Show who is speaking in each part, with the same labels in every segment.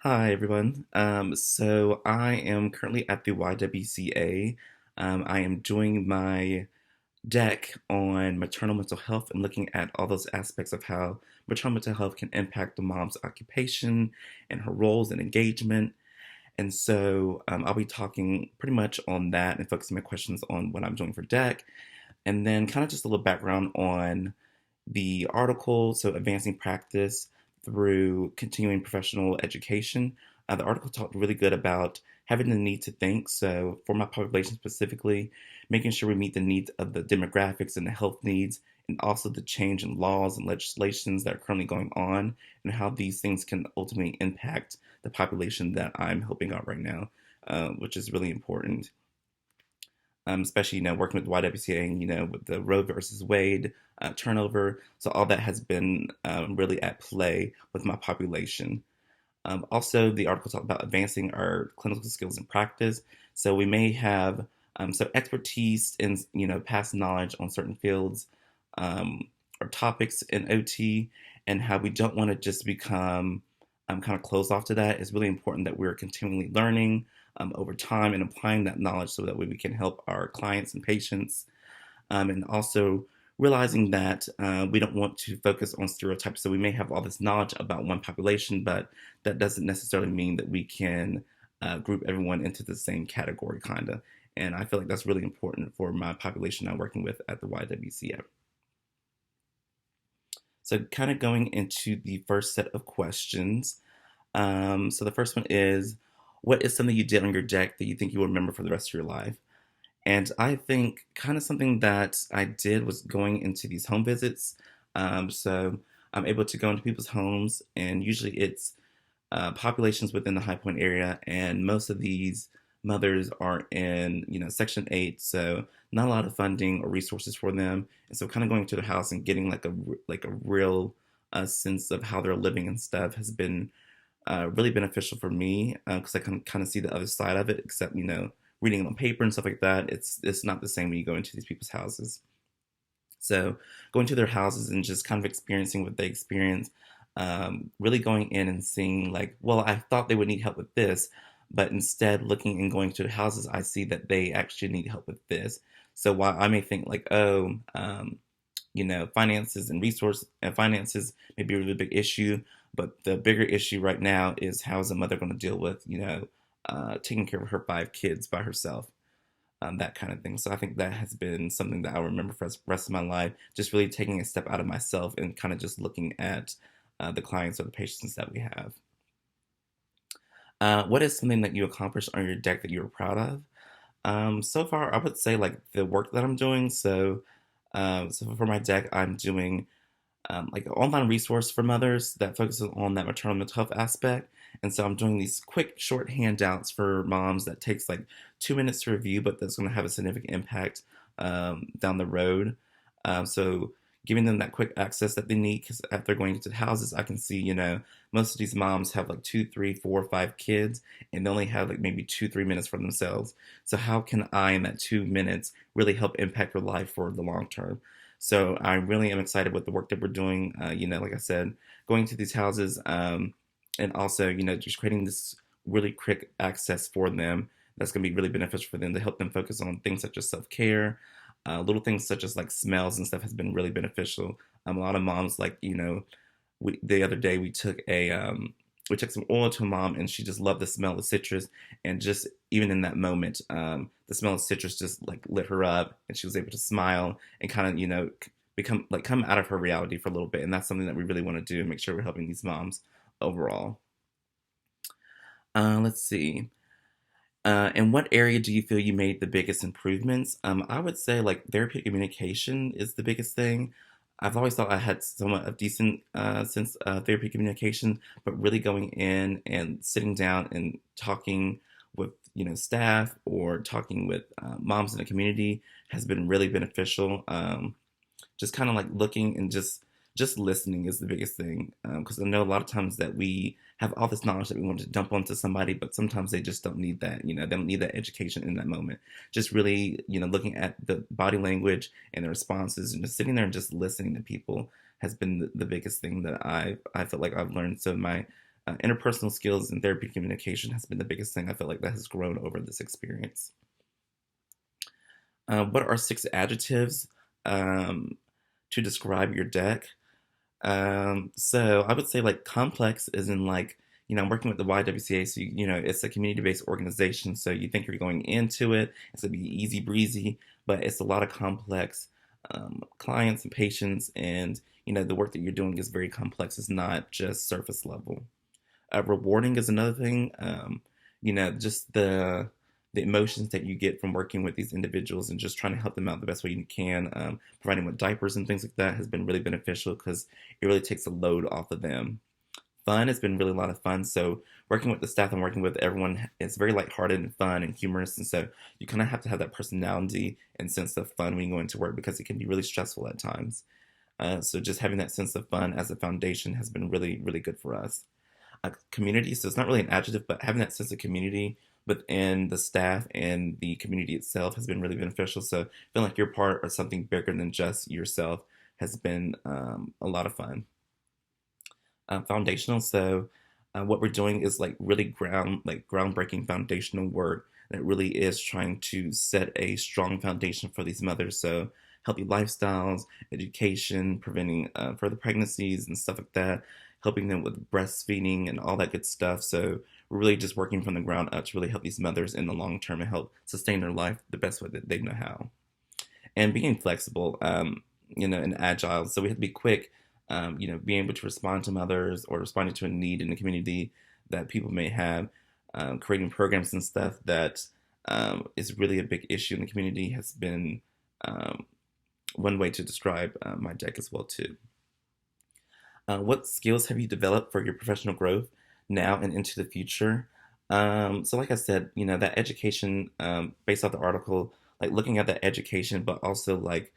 Speaker 1: Hi, everyone. So I am currently at the YWCA. I am doing my deck on maternal mental health and looking at all those aspects of how maternal mental health can impact the mom's occupation and her roles and engagement. And so I'll be talking pretty much on that and focusing my questions on what I'm doing for deck. And then kind of just a little background on the article, so advancing practice through continuing professional education. The article talked really good about having the need to think. So, for my population specifically, making sure we meet the needs of the demographics and the health needs, and also the change in laws and legislations that are currently going on, and how these things can ultimately impact the population that I'm helping out right now, which is really important, especially working with the YWCA, with the Roe versus Wade turnover. So all that has been really at play with my population. Also, the article talked about advancing our clinical skills and practice. So we may have some expertise in past knowledge on certain fields or topics in OT, and how we don't want to just become kind of closed off to that. It's really important that we're continually learning over time and applying that knowledge so that way we can help our clients and patients, and also realizing that we don't want to focus on stereotypes. So we may have all this knowledge about one population, but that doesn't necessarily mean that we can group everyone into the same category, kind of. And I feel like that's really important for my population I'm working with at the YWCA. So, kind of going into the first set of questions. So, the first one is, what is something you did on your deck that you think you will remember for the rest of your life? And I think kind of something that I did was going into these home visits. So I'm able to go into people's homes, and usually it's populations within the High Point area, and most of these mothers are in Section 8, so not a lot of funding or resources for them. And so kind of going to their house and getting like a real sense of how they're living and stuff has been really beneficial for me, because I can kind of see the other side of it. Except reading it on paper and stuff like that, it's not the same when you go into these people's houses. So going to their houses and just kind of experiencing what they experience, really going in and seeing like, well, I thought they would need help with this, but instead looking and going to the houses, I see that they actually need help with this. So while I may think like, oh, finances and finances may be a really big issue, but the bigger issue right now is how is a mother going to deal with, taking care of her 5 kids by herself, that kind of thing. So I think that has been something that I'll remember for the rest of my life, just really taking a step out of myself and kind of just looking at the clients or the patients that we have. What is something that you accomplished on your deck that you were proud of? So far, I would say like the work that I'm doing. So for my deck, I'm doing like an online resource for mothers that focuses on that maternal mental health aspect. And so I'm doing these quick, short handouts for moms that takes like 2 minutes to review, but that's going to have a significant impact down the road. So giving them that quick access that they need, because after going into the houses, I can see, most of these moms have like two, three, four, 5 kids, and they only have like maybe 2, 3 minutes for themselves. So how can I, in that 2 minutes, really help impact their life for the long term? So I really am excited with the work that we're doing. Like I said, going to these houses, and also, just creating this really quick access for them that's going to be really beneficial for them to help them focus on things such as self care. Little things such as like smells and stuff has been really beneficial. A lot of moms, like, the other day we took some oil to a mom, and she just loved the smell of citrus. And just even in that moment, the smell of citrus just like lit her up, and she was able to smile and kind of become like come out of her reality for a little bit. And that's something that we really want to do and make sure we're helping these moms overall. Let's see. In what area do you feel you made the biggest improvements? I would say like therapy communication is the biggest thing. I've always thought I had somewhat of decent sense therapy communication, but really going in and sitting down and talking with staff or talking with moms in the community has been really beneficial. Just kind of like looking and just listening is the biggest thing, because I know a lot of times that we have all this knowledge that we want to dump onto somebody, but sometimes they just don't need that. They don't need that education in that moment. Just really looking at the body language and the responses and just sitting there and just listening to people has been the biggest thing that I feel like I've learned. So my Interpersonal skills and therapy communication has been the biggest thing I feel like that has grown over this experience. What are six adjectives um, to describe your deck? So I would say like complex is in like, I'm working with the YWCA, so it's a community-based organization. So you think you're going into it, it's gonna be easy breezy, but it's a lot of complex clients and patients, and the work that you're doing is very complex. It's not just surface level. Rewarding is another thing. Just the emotions that you get from working with these individuals and just trying to help them out the best way you can, providing with diapers and things like that has been really beneficial because it really takes a load off of them. Fun has been really a lot of fun. So working with the staff and working with everyone is very lighthearted and fun and humorous. And so you kind of have to have that personality and sense of fun when you go into work because it can be really stressful at times. So just having that sense of fun as a foundation has been really, really good for us. Community, so it's not really an adjective, but having that sense of community within the staff and the community itself has been really beneficial. So feeling like you're part of something bigger than just yourself has been a lot of fun. Foundational, so what we're doing is like really groundbreaking foundational work that really is trying to set a strong foundation for these mothers. So healthy lifestyles, education, preventing further pregnancies and stuff like that, helping them with breastfeeding and all that good stuff. So we're really just working from the ground up to really help these mothers in the long term and help sustain their life the best way that they know how. And being flexible, and agile. So we have to be quick, being able to respond to mothers or responding to a need in the community that people may have, creating programs and stuff that is really a big issue in the community has been one way to describe my deck as well too. What skills have you developed for your professional growth now and into the future? So, like I said, that education, based off the article, like looking at that education, but also like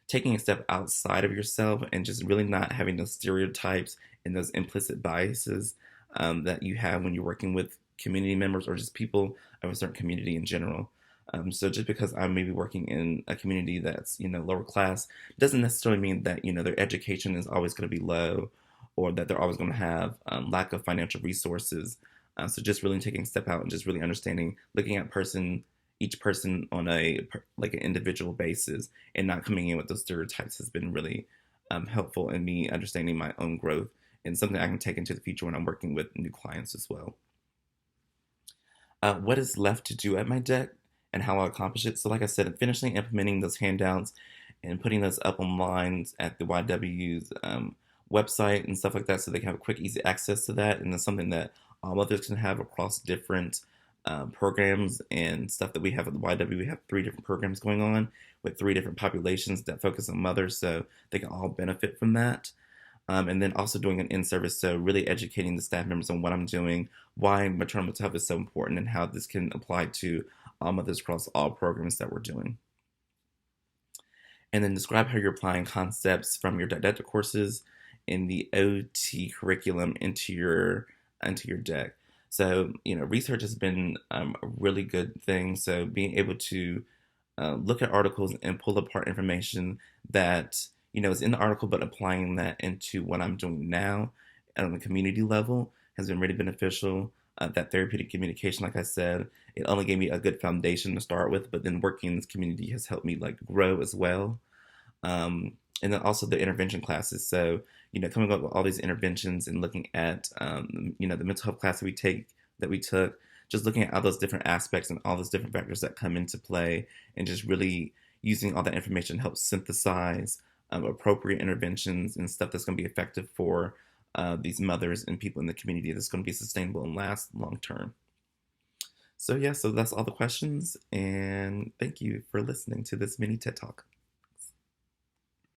Speaker 1: taking a step outside of yourself and just really not having those stereotypes and those implicit biases that you have when you're working with community members or just people of a certain community in general. So just because I'm maybe working in a community that's lower class doesn't necessarily mean that their education is always going to be low or that they're always going to have lack of financial resources. So just really taking a step out and just really understanding, looking at each person on like an individual basis and not coming in with those stereotypes has been really helpful in me understanding my own growth and something I can take into the future when I'm working with new clients as well. What is left to do at my deck and how I'll accomplish it? So like I said, I'm finishing implementing those handouts and putting those up online at the YW's website and stuff like that so they can have quick, easy access to that. And it's something that all mothers can have across different programs and stuff that we have at the YW. We have 3 different programs going on with 3 different populations that focus on mothers, so they can all benefit from that. And then also doing an in-service, so really educating the staff members on what I'm doing, why maternal mental health is so important, and how this can apply to all mothers across all programs that we're doing. And then describe how you're applying concepts from your didactic courses in the OT curriculum into your deck. So, research has been a really good thing. So, being able to look at articles and pull apart information that, is in the article, but applying that into what I'm doing now on the community level has been really beneficial. That therapeutic communication, like I said, it only gave me a good foundation to start with, but then working in this community has helped me like grow as well. And then also the intervention classes. So, coming up with all these interventions and looking at, the mental health class that we took, just looking at all those different aspects and all those different factors that come into play, and just really using all that information to help synthesize appropriate interventions and stuff that's going to be effective for these mothers and people in the community that's going to be sustainable and last long term. So yeah, so that's all the questions, and thank you for listening to this mini TED Talk.